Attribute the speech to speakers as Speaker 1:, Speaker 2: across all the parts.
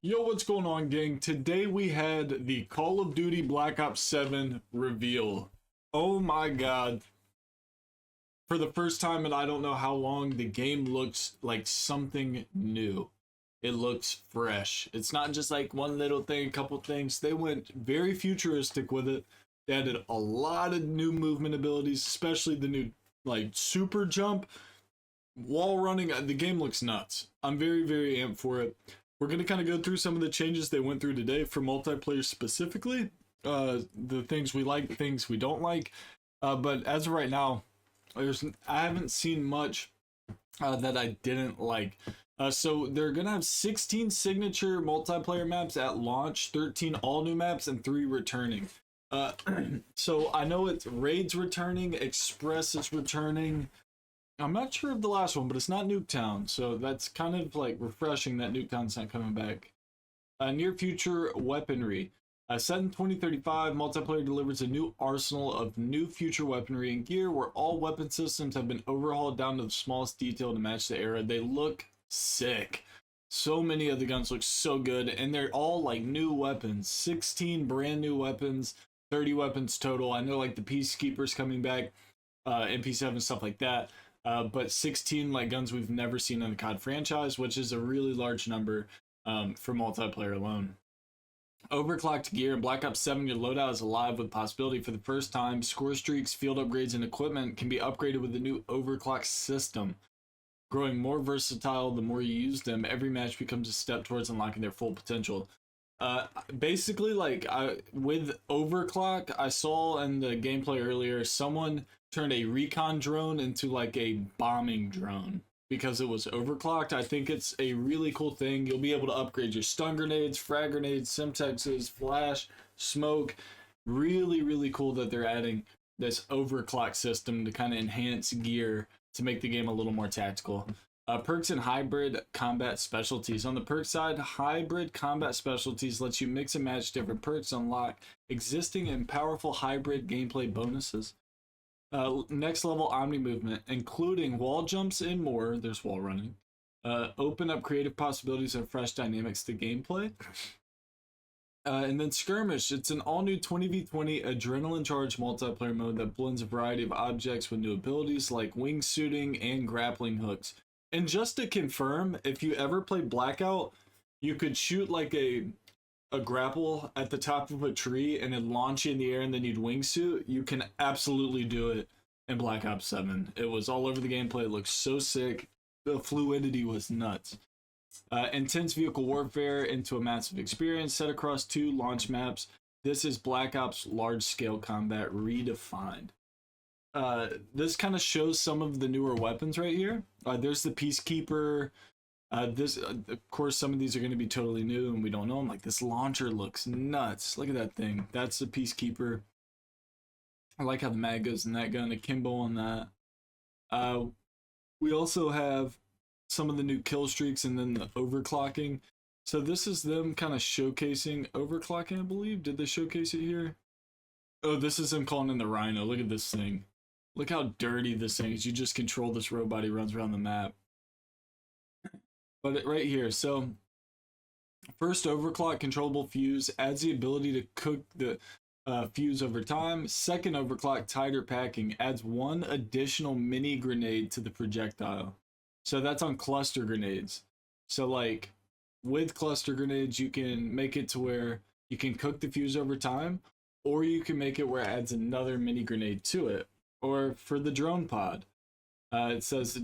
Speaker 1: Yo, what's going on, gang? Today we had the Call of Duty Black Ops 7 reveal. Oh my god. For the first time in I don't know how long, the game looks like something new. It looks fresh. It's not just like one little thing, a couple things. They went very futuristic with it. They added a lot of new movement abilities, especially the new like super jump, wall running. The game looks nuts. I'm very amped for it. We're going to kind of go through some of the changes they went through today for multiplayer specifically. The things we like, the things we don't like. But as of right now, I haven't seen much that I didn't like. So they're going to have 16 signature multiplayer maps at launch, 13 all new maps, and 3 returning. So I know it's Raids returning, Express is returning. I'm not sure of the last one, but it's not Nuketown, so that's kind of like refreshing that Nuketown's not coming back. Near future weaponry. Set in 2035, multiplayer delivers a new arsenal of new future weaponry and gear where all weapon systems have been overhauled down to the smallest detail to match the era. They look sick. So many of the guns look so good, and they're all like new weapons. 16 brand new weapons, 30 weapons total. I know like the Peacekeeper's coming back, MP7, stuff like that. But 16 like guns we've never seen in the COD franchise, which is a really large number for multiplayer alone. Overclocked gear in Black Ops 7, your loadout is alive with possibility for the first time. Score streaks, field upgrades, and equipment can be upgraded with the new overclock system. Growing more versatile the more you use them, every match becomes a step towards unlocking their full potential. Basically, like with overclock, I saw in the gameplay earlier, someone turned a recon drone into like a bombing drone because it was overclocked. I think it's a really cool thing. You'll be able to upgrade your stun grenades, frag grenades, Semtexes, flash, smoke. Really cool that they're adding this overclock system to kind of enhance gear to make the game a little more tactical. Perks and hybrid combat specialties. On the perk side, hybrid combat specialties lets you mix and match different perks, unlock existing and powerful hybrid gameplay bonuses. Next level Omni movement, including wall jumps and more. There's wall running. Open up creative possibilities and fresh dynamics to gameplay. And then skirmish. It's an all-new 20v20 adrenaline-charged multiplayer mode that blends a variety of objects with new abilities like wingsuiting and grappling hooks. And just to confirm, if you ever play Blackout, you could shoot like a grapple at the top of a tree and then launch you in the air and then you'd wingsuit. You can absolutely do it in Black Ops 7. It was all over the gameplay. It looked so sick. The fluidity was nuts. Intense vehicle warfare into a massive experience set across 2 launch maps. This is Black Ops large-scale combat redefined. This kind of shows some of the newer weapons right here. There's the Peacekeeper. Of course, some of these are going to be totally new and we don't know them. Like this launcher looks nuts. Look at that thing. That's the Peacekeeper. I like how the mag goes in that gun, akimbo on that. We also have some of the new kill streaks and then the overclocking. So this is them kind of showcasing overclocking, I believe. Did they showcase it here? Oh, this is them calling in the Rhino. Look at this thing. Look how dirty this thing is. You just control this robot. He runs around the map. But right here, so first overclock controllable fuse adds the ability to cook the fuse over time. Second overclock tighter packing adds 1 additional mini grenade to the projectile. So that's on cluster grenades. So like with cluster grenades, you can make it to where you can cook the fuse over time, or you can make it where it adds another mini grenade to it. Or for the drone pod. It says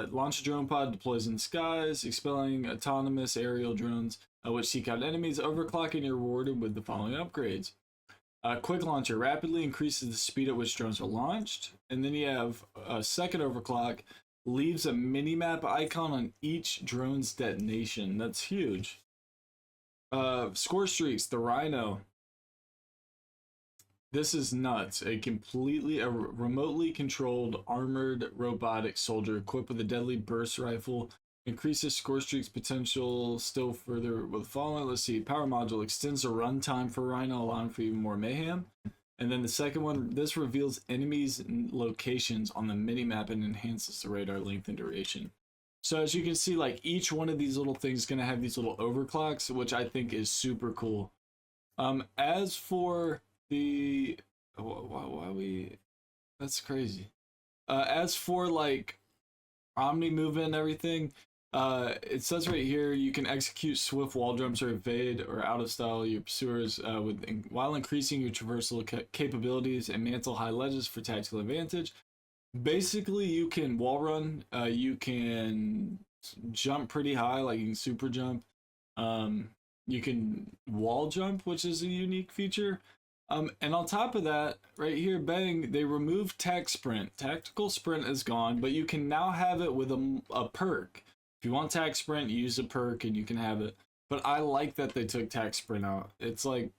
Speaker 1: launch a drone pod, deploys in the skies, expelling autonomous aerial drones which seek out enemies. Overclocking, you're rewarded with the following upgrades. Quick launcher rapidly increases the speed at which drones are launched. And then you have a second overclock, leaves a mini-map icon on each drone's detonation. That's huge. Score streaks, the Rhino. This is nuts. A remotely controlled armored robotic soldier equipped with a deadly burst rifle increases score streaks potential still further with the following. Let's see. Power module extends the runtime for Rhino, allowing for even more mayhem. And then the second one, this reveals enemies and locations on the minimap and enhances the radar length and duration. So as you can see, like each one of these little things is going to have these little overclocks, which I think is super cool. As for the, why we, that's crazy. As for like Omni movement and everything, it says right here you can execute swift wall jumps or evade or out of style your pursuers while increasing your traversal capabilities and mantle high ledges for tactical advantage. Basically, you can wall run, you can jump pretty high, like you can super jump. You can wall jump, which is a unique feature. And on top of that, right here, bang, they removed tac sprint. Tactical sprint is gone, but you can now have it with a perk. If you want tac sprint, use a perk and you can have it. But I like that they took tac sprint out. It's like,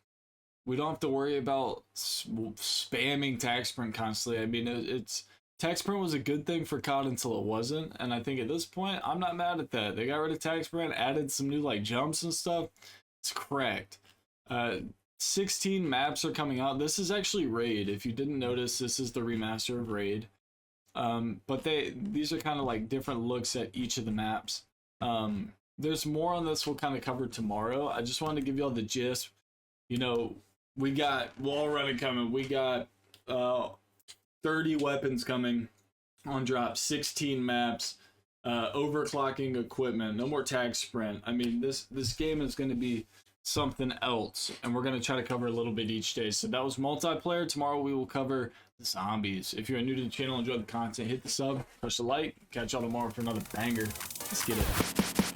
Speaker 1: we don't have to worry about spamming tac sprint constantly. I mean, it's tac sprint was a good thing for COD until it wasn't, and I think at this point, I'm not mad at that. They got rid of tac sprint, added some new like jumps and stuff. It's cracked. 16 maps are coming out. This is actually Raid. If you didn't notice, this is the remaster of Raid. But these are kind of like different looks at each of the maps. There's more on this we'll kind of cover tomorrow. I just wanted to give you all the gist. You know, we got wall running coming. We got 30 weapons coming on drop, 16 maps, overclocking equipment, no more tag sprint. I mean, this game is going to be something else, and we're going to try to cover a little bit each day. So that was multiplayer. Tomorrow we will cover zombies. If you're new to the channel, enjoy the content, hit the sub, push the like. Catch y'all tomorrow for another banger. Let's get it.